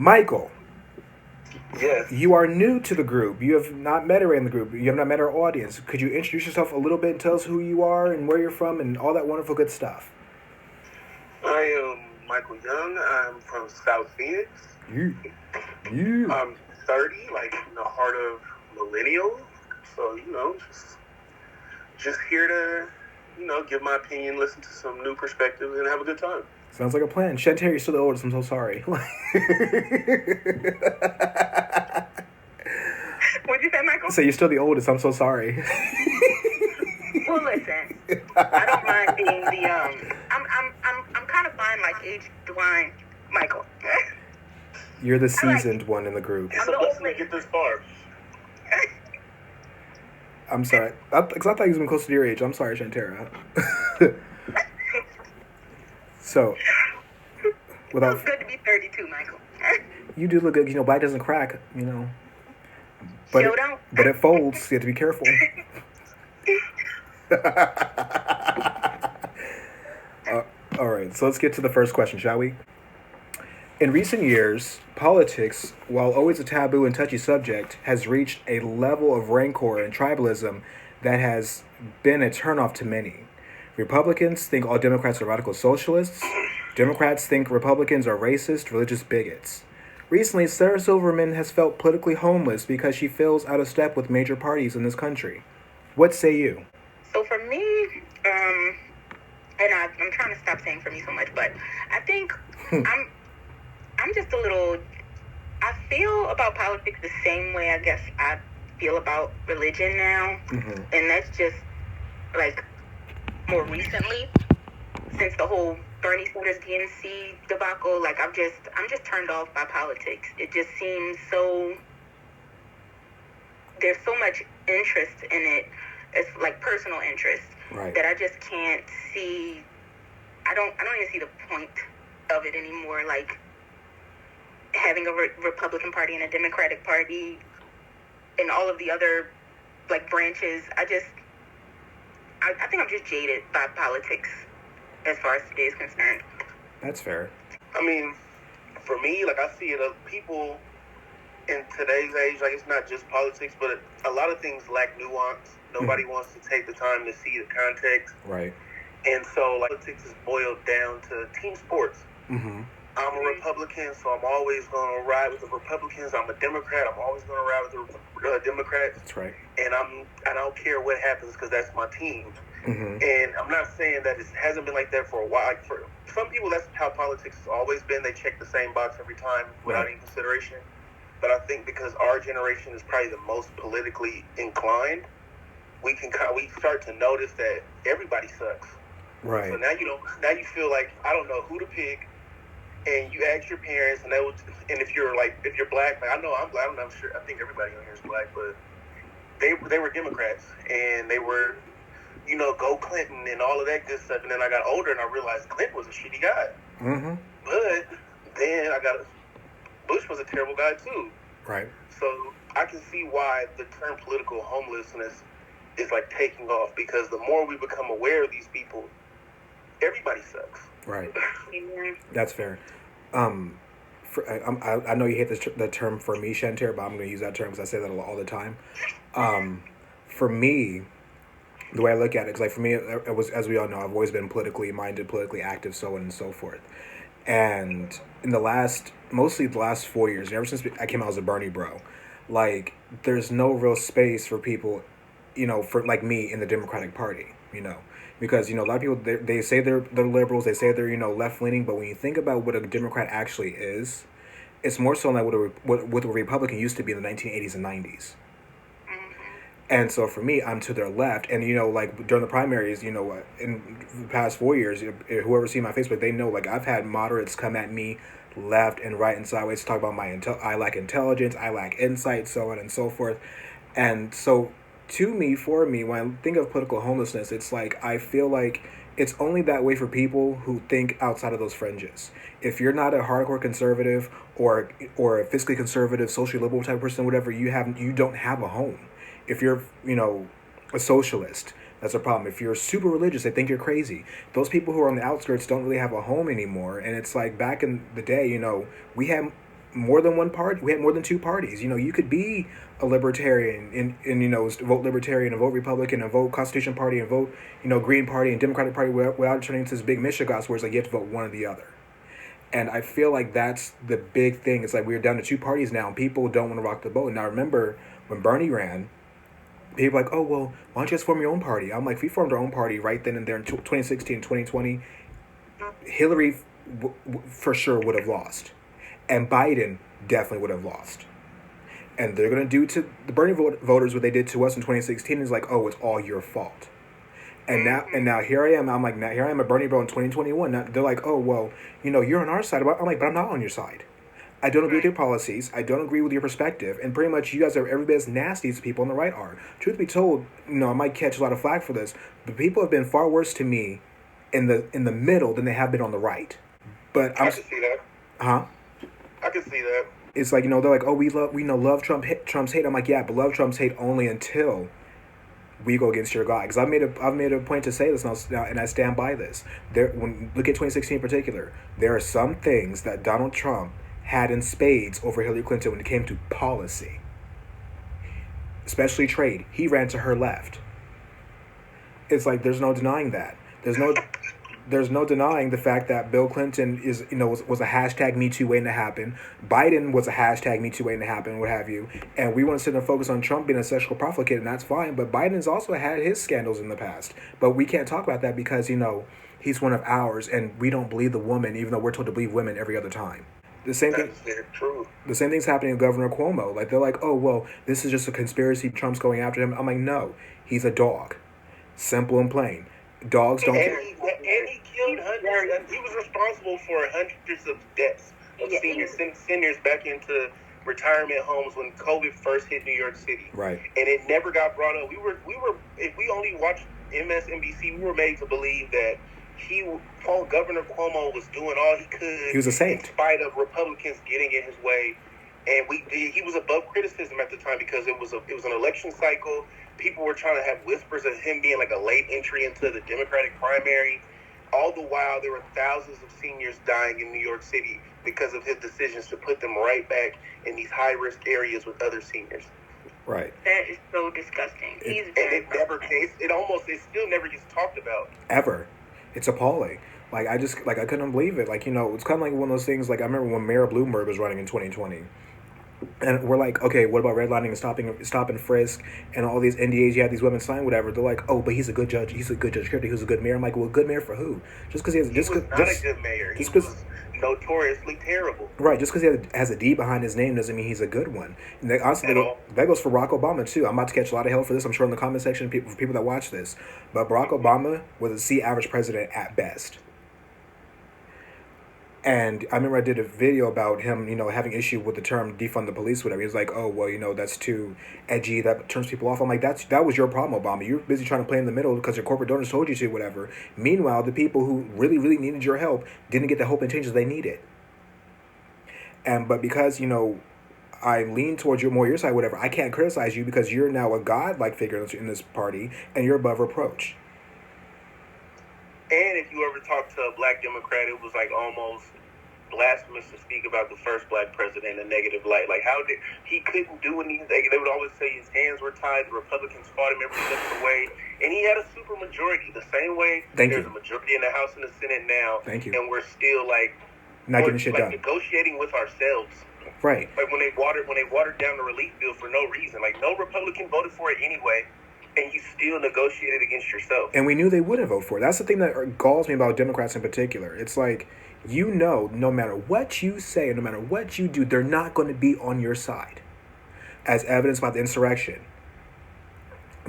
Michael, Yes. you are new to the group. You have not met her in the group. You have not met our audience. Could you introduce yourself a little bit and tell us who you are and where you're from and all that wonderful good stuff? I am Michael Young. I'm from South Phoenix. You. I'm 30, like in the heart of millennials. So, just here to, give my opinion, listen to some new perspectives, and have a good time. Sounds like a plan. Chantel, you're still the oldest. I'm so sorry. What'd you say, Michael? So you're still the oldest. I'm so sorry. Well, listen. I don't mind being the I'm kind of fine, like age-wise, Michael. You're the seasoned one in the group. It's a blessing to get this far. I'm sorry. Because I thought you was close to your age. I'm sorry, Shantara. So, without... It's good to be 32, Michael. You do look good. Black doesn't crack, But Sure don't. But it folds. You have to be careful. All right, so let's get to the first question, shall we? In recent years, politics, while always a taboo and touchy subject, has reached a level of rancor and tribalism that has been a turnoff to many. Republicans think all Democrats are radical socialists. Democrats think Republicans are racist, religious bigots. Recently, Sarah Silverman has felt politically homeless because she feels out of step with major parties in this country. What say you? So for me, and I'm trying to stop saying for me so much, but I think I'm just a little, I feel about politics the same way I guess I feel about religion now. Mm-hmm. And that's just like more recently, since the whole Bernie Sanders DNC debacle. Like I'm just turned off by politics. It just seems so, there's so much interest in it. It's like personal interest, right, that I just can't see. I don't even see the point of it anymore. Like having a Republican Party and a Democratic Party and all of the other like branches. I think I'm just jaded by politics as far as today is concerned. That's fair. I mean, for me, like I see it, people in today's age, like it's not just politics, but a lot of things lack nuance. Nobody wants to take the time to see the context. Right. And so, like, politics is boiled down to team sports. Mm-hmm. I'm a Republican, so I'm always going to ride with the Republicans. I'm a Democrat. I'm always going to ride with the Democrats. That's right. And I don't care what happens because that's my team. Mm-hmm. And I'm not saying that it hasn't been like that for a while. Like for some people, that's how politics has always been. They check the same box every time without any consideration. But I think because our generation is probably the most politically inclined, we start to notice that everybody sucks. Right. So now you feel like I don't know who to pick, and you ask your parents, and if you're black, like I'm black, I'm not sure. I think everybody on here is black, but they were Democrats, and they were, go Clinton and all of that good stuff. And then I got older, and I realized Clinton was a shitty guy. Mm-hmm. But then Bush was a terrible guy too. Right. So I can see why the term political homelessness is like taking off, because the more we become aware of these people, everybody sucks. Right. That's fair. I know you hate the term for me, Shantir, but I'm going to use that term because I say that all the time. For me, the way I look at it, because like for me, it was, as we all know, I've always been politically minded, politically active, so on and so forth. And in mostly the last 4 years, ever since I came out as a Bernie bro, like there's no real space for people, for like me in the Democratic Party, because a lot of people they say they're liberals, they say they're left leaning, but when you think about what a Democrat actually is, it's more so like what a Republican used to be in the 1980s and 90s. And so for me, I'm to their left, and like during the primaries, in the past 4 years, whoever's seen my Facebook, they know like I've had moderates come at me left and right and sideways to talk about I lack intelligence, I lack insight, so on and so forth. And so for me, when I think of political homelessness, it's like I feel like it's only that way for people who think outside of those fringes. If you're not a hardcore conservative or a fiscally conservative, socially liberal type of person, whatever, you don't have a home. If you're, a socialist, that's a problem. If you're super religious, they think you're crazy. Those people who are on the outskirts don't really have a home anymore. And it's like back in the day, we had more than one party. We had more than two parties. You could be a libertarian and vote libertarian and vote Republican and vote Constitution Party and vote Green Party and Democratic Party without it turning into this big mishigas where it's like you have to vote one or the other. And I feel like that's the big thing. It's like we're down to two parties now, and people don't want to rock the boat. Now, remember when Bernie ran, people were like, oh, well, why don't you just form your own party? I'm like, if we formed our own party right then and there in 2016 and 2020, Hillary for sure would have lost. And Biden definitely would have lost. And they're going to do to the Bernie voters what they did to us in 2016 is like, oh, it's all your fault. And now here I am. I'm like, now here I am a Bernie bro in 2021. Now they're like, oh, well, you're on our side. I'm like, but I'm not on your side. I don't agree with your policies. I don't agree with your perspective. And pretty much you guys are every bit as nasty as people on the right are. Truth be told, I might catch a lot of flack for this, but people have been far worse to me in the middle than they have been on the right. But I can see that. Huh? I can see that. It's like, they're like, oh, we love Trump's hate. I'm like, yeah, but love Trump's hate only until we go against your God. Because I've made a point to say this now, and I stand by this. Look at 2016 in particular. There are some things that Donald Trump had in spades over Hillary Clinton when it came to policy, especially trade. He ran to her left. It's like there's no denying that. There's no denying the fact that Bill Clinton was a hashtag Me Too waiting to happen. Biden was a hashtag Me Too waiting to happen, what have you. And we want to sit and focus on Trump being a sexual profligate, and that's fine. But Biden's also had his scandals in the past. But we can't talk about that because, he's one of ours, and we don't believe the woman, even though we're told to believe women every other time. The same thing. That's very true. The same thing's happening with Governor Cuomo. Like, they're like, oh, well, this is just a conspiracy. Trump's going after him. I'm like, no, he's a dog. Simple and plain. Dogs don't care. And he killed hundreds. He was responsible for hundreds of deaths of seniors back into retirement homes when COVID first hit New York City. Right. And it never got brought up. We were if we only watched MSNBC, we were made to believe that Governor Cuomo was doing all he could. He was a saint. In spite of Republicans getting in his way. And he was above criticism at the time because it was an election cycle. People were trying to have whispers of him being like a late entry into the Democratic primary. All the while, there were thousands of seniors dying in New York City because of his decisions to put them right back in these high-risk areas with other seniors. Right. That is so disgusting. It still never gets talked about. Ever. It's appalling. Like, I couldn't believe it. Like, it's kind of like one of those things, like, I remember when Mayor Bloomberg was running in 2020. And we're like, okay, what about redlining and stop and frisk and all these NDAs you have these women sign, whatever? They're like, oh, but he's a good judge. He's a good judge. He's a good mayor. I'm like, well, good mayor for who? Just because he was not a good mayor. He was notoriously terrible. Right. Just because he has a D behind his name doesn't mean he's a good one. And honestly, that goes for Barack Obama too. I'm about to catch a lot of hell for this, I'm sure, in the comment section for people that watch this. But Barack Obama was a C average president at best. And I remember I did a video about him, having issue with the term defund the police, whatever. He was like, oh, well, that's too edgy. That turns people off. I'm like, that was your problem, Obama. You're busy trying to play in the middle because your corporate donors told you to, whatever. Meanwhile, the people who really, really needed your help didn't get the hope and changes they needed. But because, I lean towards your side, whatever, I can't criticize you because you're now a godlike figure in this party and you're above reproach. And if you ever talk to a black Democrat, it was like almost blasphemous to speak about the first black president in a negative light. Like, he couldn't do anything. They would always say his hands were tied. The Republicans fought him every step of the way. And he had a super majority. The same way there's a majority in the House and the Senate now. Thank you. And we're still not getting shit done. Negotiating with ourselves. Right. Like when they watered down the relief bill for no reason. Like, no Republican voted for it anyway. And you still negotiated against yourself. And we knew they wouldn't vote for it. That's the thing that galls me about Democrats in particular. It's like, no matter what you say, and no matter what you do, they're not going to be on your side. As evidenced by the insurrection.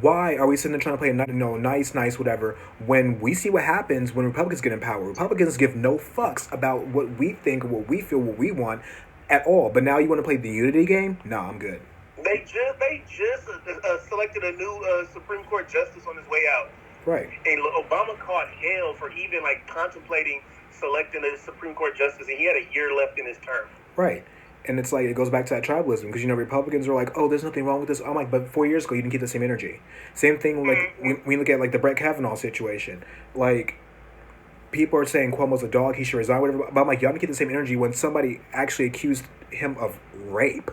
Why are we sitting there trying to play nice, whatever, when we see what happens when Republicans get in power? Republicans give no fucks about what we think, or what we feel, what we want at all. But now you want to play the unity game? No, I'm good. They just selected a new Supreme Court justice on his way out. Right. And Obama caught hell for even contemplating selecting a Supreme Court justice, and he had a year left in his term. Right. And it's like, it goes back to that tribalism, because, Republicans are like, oh, there's nothing wrong with this. I'm like, but 4 years ago, you didn't keep the same energy. Same thing, when we look at, the Brett Kavanaugh situation. Like, people are saying Cuomo's a dog, he should resign, whatever. But I'm like, y'all get the same energy when somebody actually accused him of rape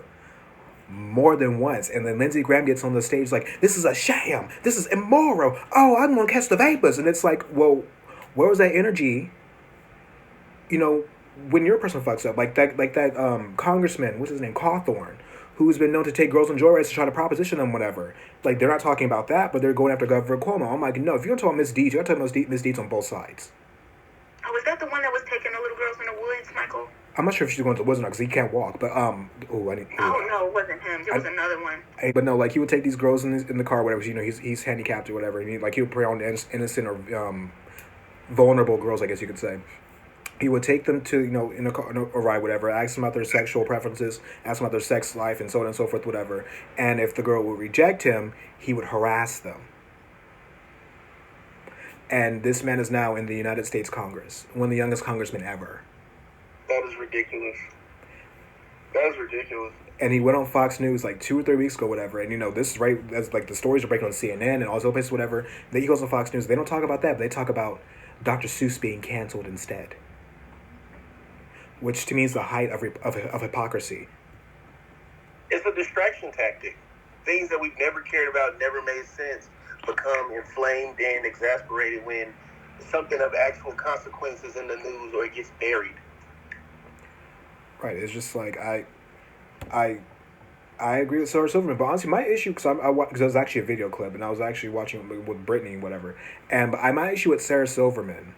more than once. And then Lindsay Graham gets on the stage like, this is a sham. This is immoral. Oh, I'm going to catch the vapors. And it's like, well, where was that energy, when your person fucks up? Like that congressman, what's his name, Cawthorn, who's been known to take girls on joyrides to try to proposition them, whatever. Like, they're not talking about that, but they're going after Governor Cuomo. I'm like, no, if you're going to talk misdeeds, you got to talk misdeeds on both sides. Oh, was that the one that was taking the little girls in the woods, Michael? I'm not sure if she's going to the woods or not because he can't walk. But no, it wasn't him. It was another one. But no, like, he would take these girls in the car, whatever. He's handicapped or whatever, and he would prey on innocent or vulnerable girls, I guess you could say. He would take them to in a car, in a ride, whatever. Ask them about their sexual preferences, ask them about their sex life, and so on and so forth, whatever. And if the girl would reject him, he would harass them. And this man is now in the United States Congress, one of the youngest congressmen ever. That is ridiculous. That is ridiculous. And he went on Fox News like 2 or 3 weeks ago, whatever. And this is right as like the stories are breaking on CNN and all those other places, whatever. Then he goes on Fox News. They don't talk about that, but they talk about Dr. Seuss being canceled instead, which to me is the height of hypocrisy. It's a distraction tactic. Things that we've never cared about, never made sense, become inflamed and exasperated when something of actual consequences in the news or it gets buried. Right. It's just like I agree with Sarah Silverman, but honestly, my issue because it was actually a video clip and I was actually watching it with Brittany and whatever, and my issue with Sarah Silverman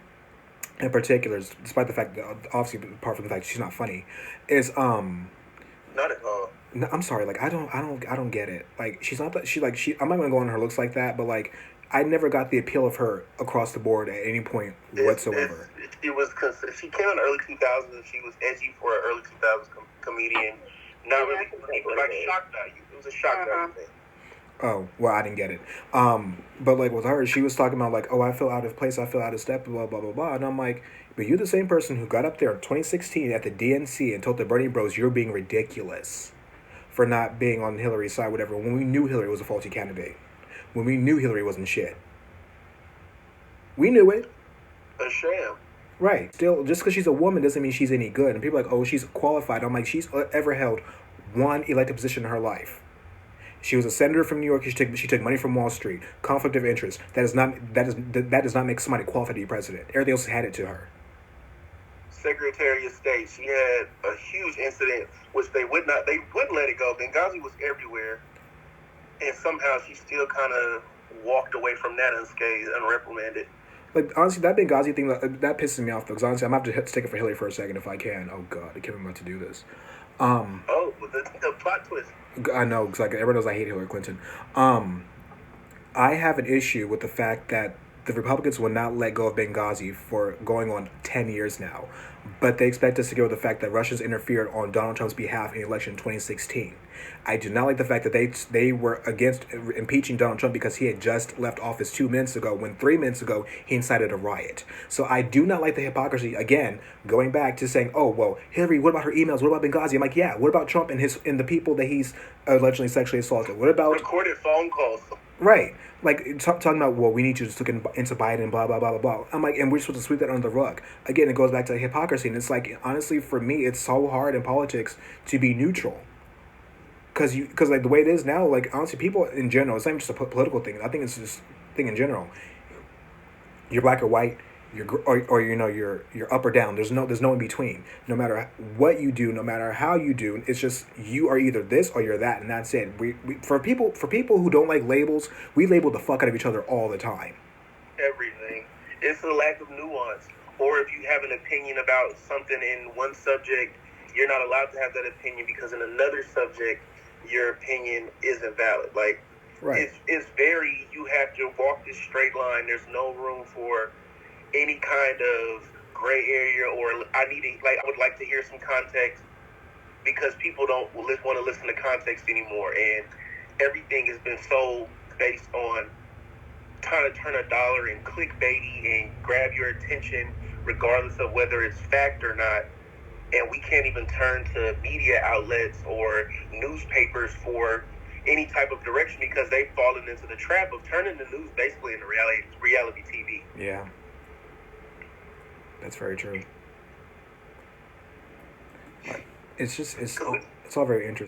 in particular, despite the fact that obviously apart from the fact she's not funny, is not at all. No, I'm sorry, like I don't get it. Like she's not that I'm not gonna go on her looks like that, but like I never got the appeal of her across the board at any point whatsoever. She came in the early 2000s and she was edgy for an early 2000s comedian. Not really, like shock value. It was a shock value thing. Oh, well, I didn't get it. But like with her, she was talking about like, oh, I feel out of place, I feel out of step, blah, blah, blah, blah. And I'm like, but you're the same person who got up there in 2016 at the DNC and told the Bernie Bros you're being ridiculous for not being on Hillary's side, whatever, when we knew Hillary was a faulty candidate. When we knew Hillary wasn't shit. We knew it. A sham. Right. Still, just because she's a woman doesn't mean she's any good. And people are like, oh, she's qualified. I'm like, she's ever held one elected position in her life. She was a senator from New York. She took money from Wall Street. Conflict of interest. That does not make somebody qualified to be president. Everything else had it to her. Secretary of State. She had a huge incident, which they wouldn't let it go. Benghazi was everywhere, and somehow she still kind of walked away from that unscathed, unreprimanded. Like, honestly, that Benghazi thing, that pisses me off, though. Because, honestly, I'm going to have to stick it for Hillary for a second if I can. Oh, God. I can't remember to do this. The plot twist. I know, because like, everyone knows I hate Hillary Clinton. I have an issue with the fact that the Republicans will not let go of Benghazi for going on 10 years now. But they expect us to go with the fact that Russians interfered on Donald Trump's behalf in the election in 2016. I do not like the fact that they were against impeaching Donald Trump because he had just left office 2 minutes ago, when 3 minutes ago he incited a riot. So I do not like the hypocrisy, again, going back to saying, oh, well, Hillary, what about her emails? What about Benghazi? I'm like, yeah, what about Trump and the people that he's allegedly sexually assaulted? What about... recorded phone calls. Right. Like, talking about, well, we need you to look into Biden, blah, blah, blah, blah, blah. I'm like, and we're supposed to sweep that under the rug. Again, it goes back to hypocrisy. And it's like, honestly, for me, it's so hard in politics to be neutral. Because like, the way it is now, like, honestly, people in general, it's not even just a political thing. I think it's just a thing in general. You're black or white, you're up or down. There's no in between. No matter what you do, no matter how you do, it's just you are either this or you're that, and that's it. For people who don't like labels, we label the fuck out of each other all the time. Everything. It's a lack of nuance. Or if you have an opinion about something in one subject, you're not allowed to have that opinion because in another subject, your opinion isn't valid. Like, right. It's very, you have to walk this straight line. There's no room for any kind of gray area, or I would like to hear some context, because people don't want to listen to context anymore, and everything has been so based on trying to turn a dollar and clickbaity and grab your attention regardless of whether it's fact or not. And we can't even turn to media outlets or newspapers for any type of direction because they've fallen into the trap of turning the news basically into reality TV. Yeah. That's very true. It's all very interesting.